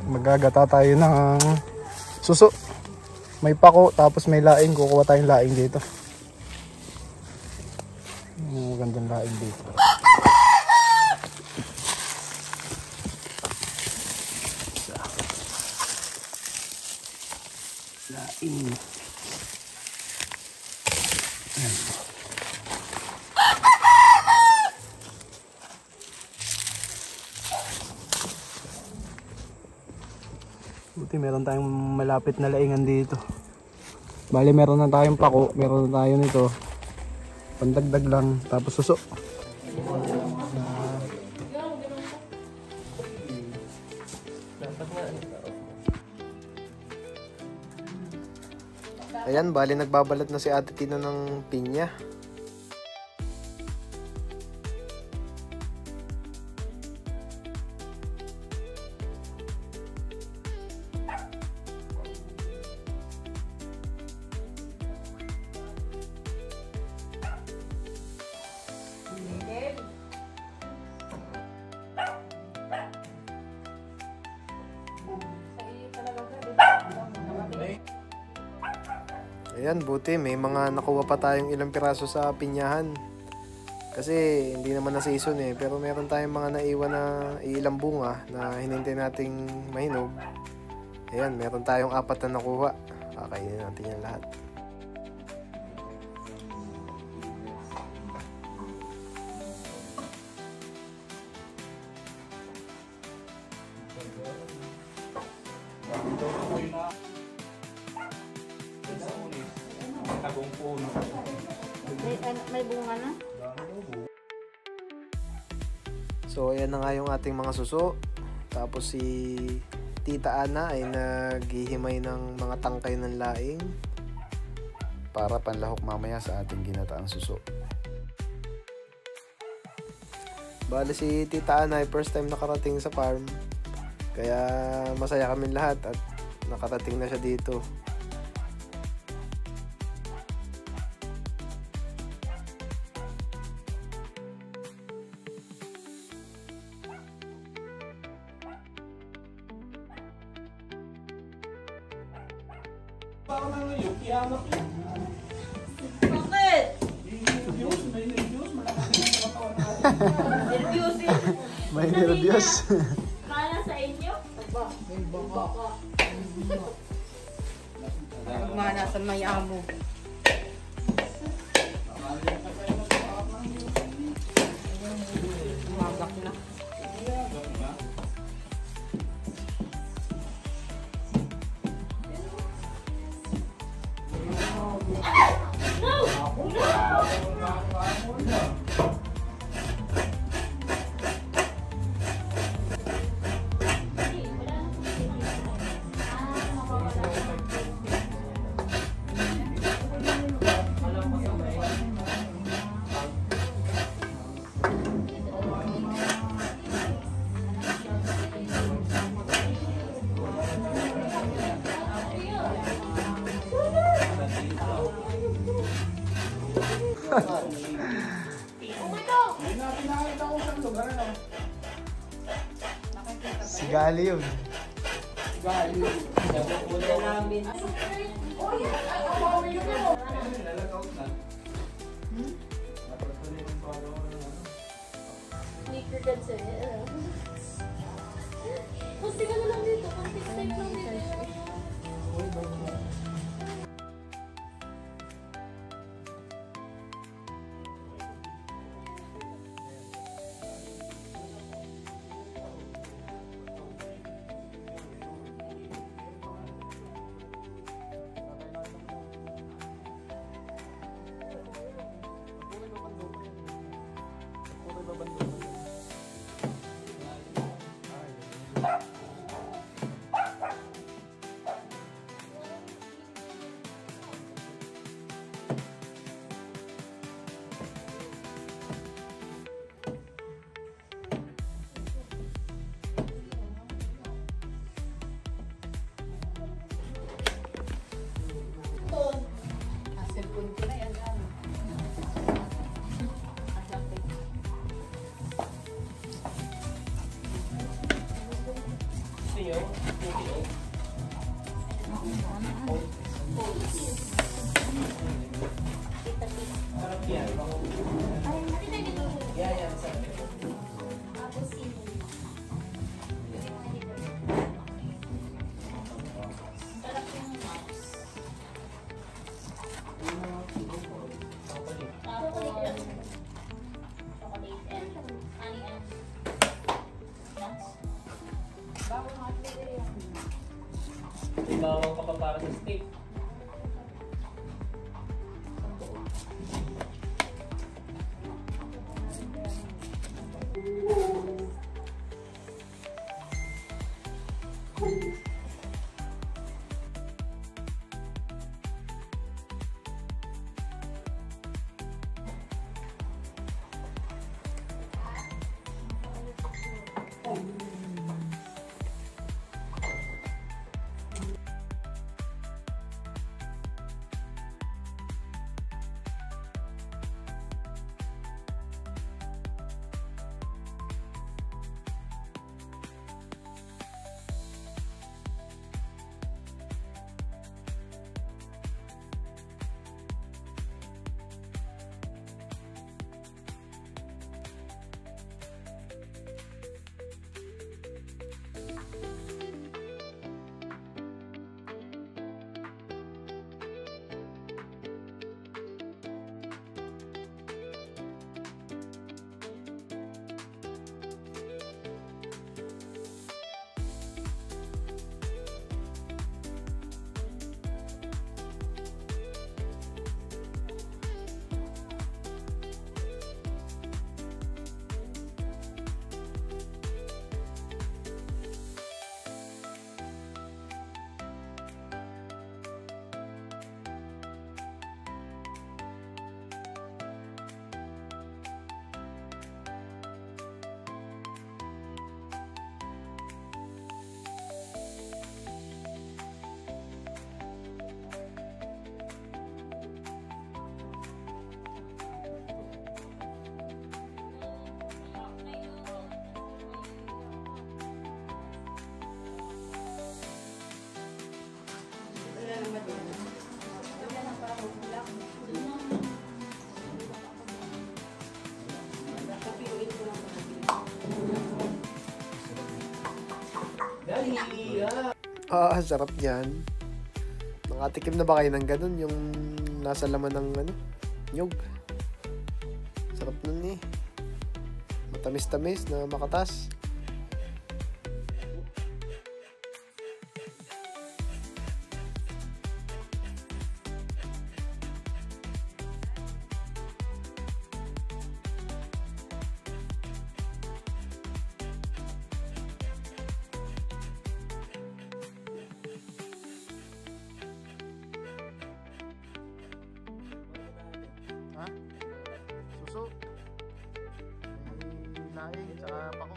Magagata tayo ng suso. May pako, tapos may laing. Kukuha tayong laing dito. Magandang laing dito. Laing. Ayan. Buti meron tayong malapit na laingan dito. Bali meron na tayong pako, meron na tayo nito. Pandagdag lang, tapos suso. Ayan, bali nagbabalat na si Ate Tina ng pinya. Ayan, buti may mga nakuha pa tayong ilang piraso sa pinyahan. Kasi hindi naman na season eh, pero meron tayong mga naiwan na ilang bunga na hinintay nating mahinog. Ayan, meron tayong 4 na nakuha. Kakainin natin yan lahat. May bunga na? So ayan na nga yung ating mga suso. Tapos si Tita Ana ay naghihimay ng mga tangkay ng laing para panlahok mamaya sa ating ginataang suso. Bali si Tita Ana ay first time nakarating sa farm, kaya masaya kami lahat at nakarating na siya dito. Bakit? May nervyos. Kala sa inyo? Baka. Mana sa may amo. Magak na. Si Gali yun. Sneaker guns eh. Kasi ka na lang dito. Kasi type lang dito. Bawang ka pa para sa steak. Ah, sarap yan. Nakatikim na ba kayo ng ganun? Yung nasa laman ng ano, nyug. Sarap nun eh. Matamis-tamis na makatas. Ha? Suso. May laing sa pako.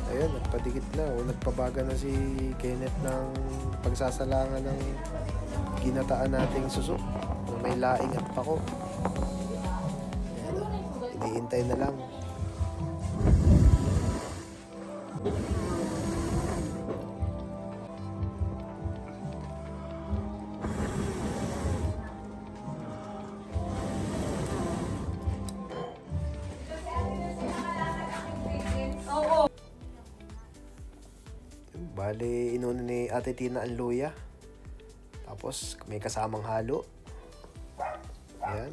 Ayun, nagpadikit na o nagpabaga na si Kenneth ng pagsasalangan ng ginataan nating suso na may laing at pako. Ayan, iniintay na lang. Bale, inuna ni Ate Tina ang luya. Tapos, may kasamang halo. Ayan.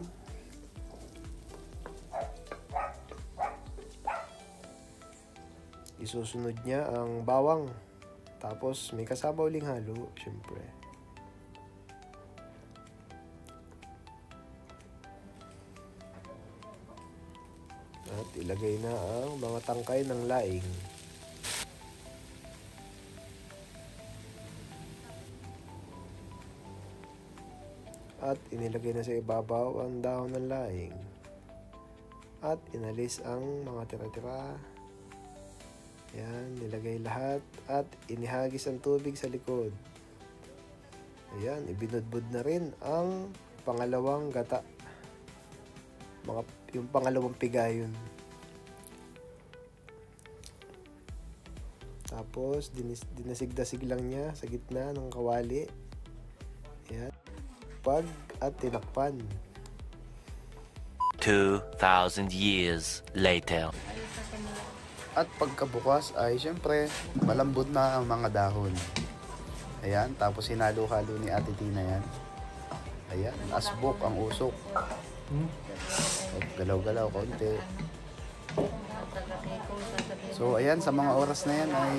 Isusunod niya ang bawang. Tapos, may kasama uling halo, syempre. At ilagay na ang mga tangkay ng laing. At inilagay na sa ibabaw ang dahon ng laing. At inalis ang mga tira-tira. Ayan, nilagay lahat at inihagis ang tubig sa likod. Ayan, ibinudbud na rin ang pangalawang gata. Yung pangalawang pigayon. Tapos, dinasig-dasig lang niya sa gitna ng kawali. Ayan. At tinakpan. 2,000 years later. At pagkabukas ay syempre malambot na ang mga dahon. Ayan, tapos hinalo-halo ni Ate Tina yan. Ayan, asbok ang usok. At galaw-galaw konti. So ayan, sa mga oras na yan ay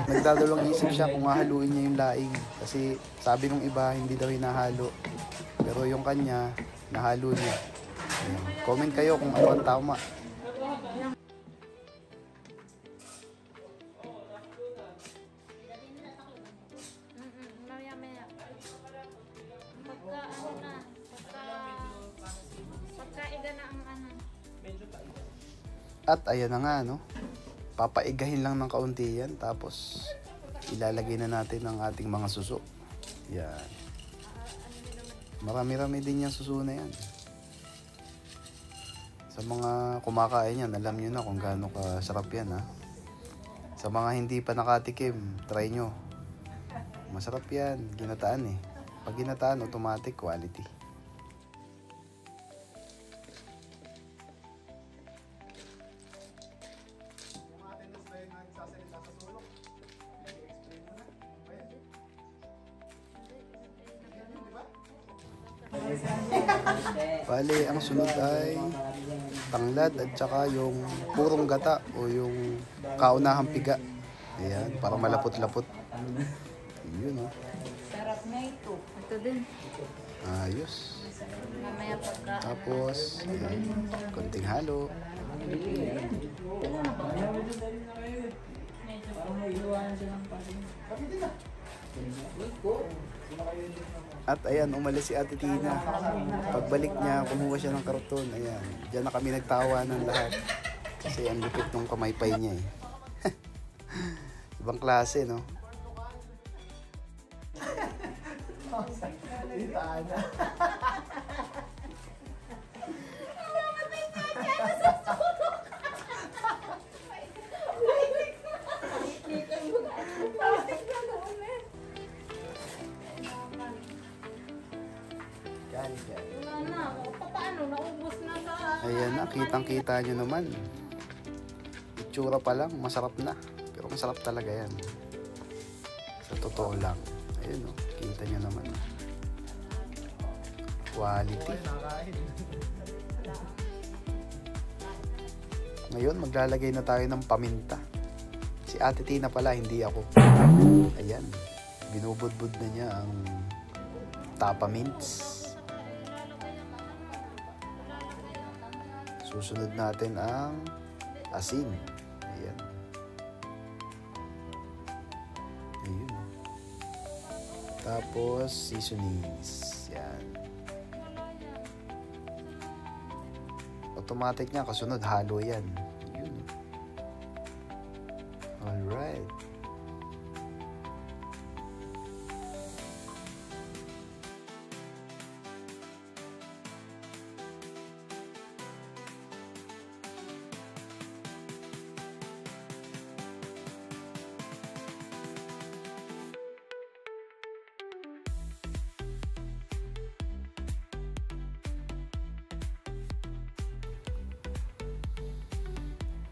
nagdadalawang isip siya kung hahaluin niya yung laing. Kasi sabi nung iba hindi daw hinahalo. Pero yung kanya, nahalo niya. Ayan. Comment kayo kung ano ang tama. Maya-maya. Pagkaiga na ang ano. At ayan na nga, no? Papaigahin lang ng kaunti yan. Tapos ilalagay na natin ang ating mga suso. Yan. Marami-rami din yung suso na yan. Sa mga kumakain yan, alam nyo na kung gaano kasarap yan, ha? Sa mga hindi pa nakatikim, try nyo. Masarap yan. Ginataan eh. Pag ginataan, automatic quality. Bale, ang sunod ay tanglad at saka yung purong gata o yung kaunahang piga. Ayan, para malapot-lapot. Yun, oh. Sarap na ito. Ito din. Ayos. Mamaya pagka... Tapos, ayan, konting halo. At ayan, umalis si Ate Tina. Pagbalik niya, kumuha siya ng karton. Ayan, diyan na kami nagtawa ng lahat. Kasi ang lupit ng kamaypay niya eh. Ibang klase, no? Wala na. Paano? Naubos na sa... Ayan na, kitang-kita nyo naman. Itsura pa lang, masarap na. Pero masarap talaga yan. Sa totoo lang. Ayun o, kita nyo naman. Quality. Ngayon, maglalagay na tayo ng paminta. Si Ate Tina pala, hindi ako. Ayan, binubudbud na niya ang tapa mints. Susunod natin ang asin. Ayan. Ayun. Tapos, seasonings. Yan. Automatic niya, kasunod, halo yan. Yun. Alright.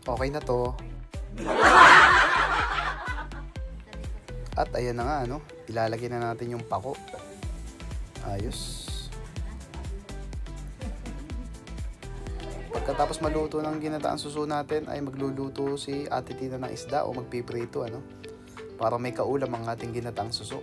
Okay na to. At ayan na nga, ano, ilalagay na natin yung pako. Ayos. Pagkatapos maluto ng ginataang suso natin, ay magluluto si Ate Tina ng isda o magpiprito, ano, para may kaulam ang ating ginataang suso.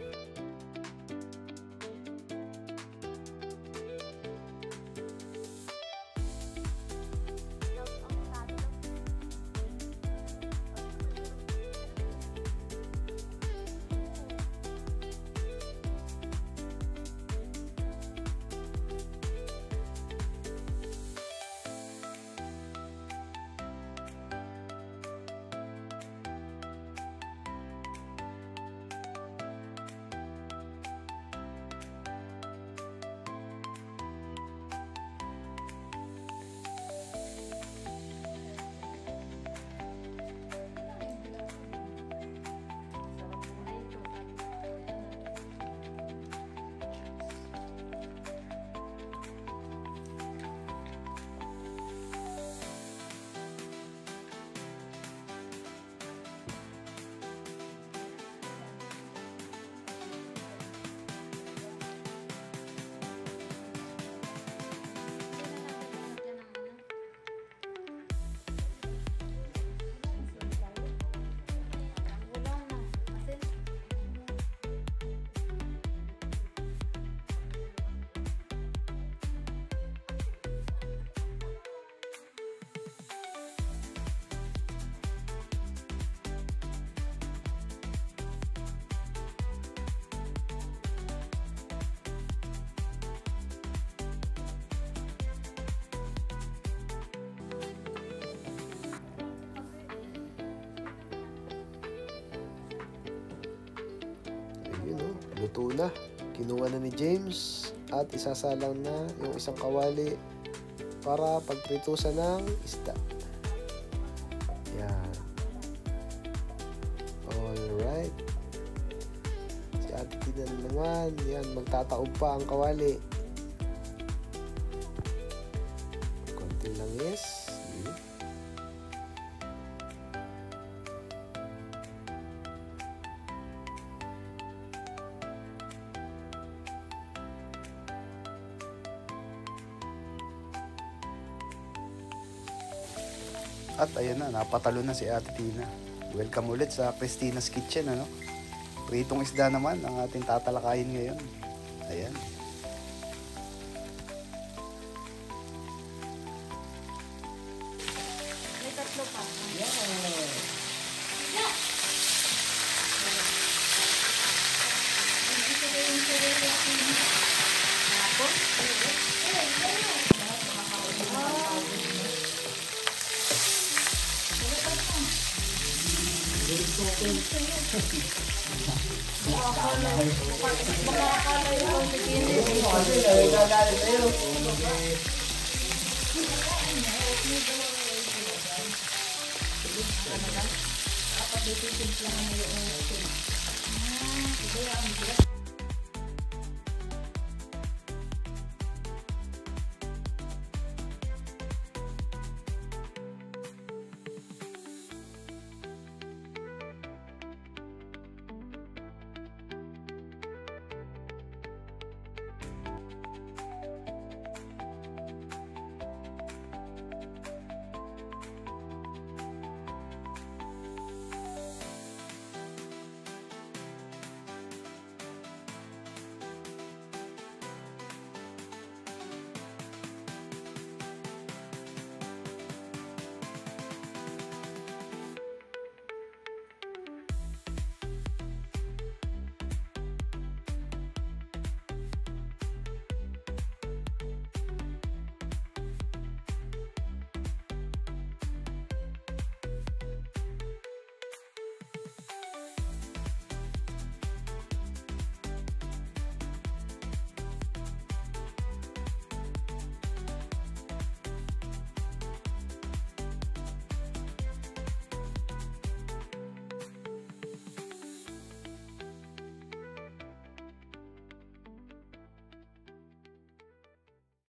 luto na. Kinuha na ni James at isasalang na yung isang kawali para pagpritusan ng isda. Yan. Alright. Si Ate Tina naman, yan, magtataob pa ang kawali. Konti lang is. At ayan na, napatalo na si Ate Tina. Welcome ulit sa Christina's Kitchen, ano? Pritong isda naman ang ating tatalakayin ngayon. Ayan. May tatlo pa.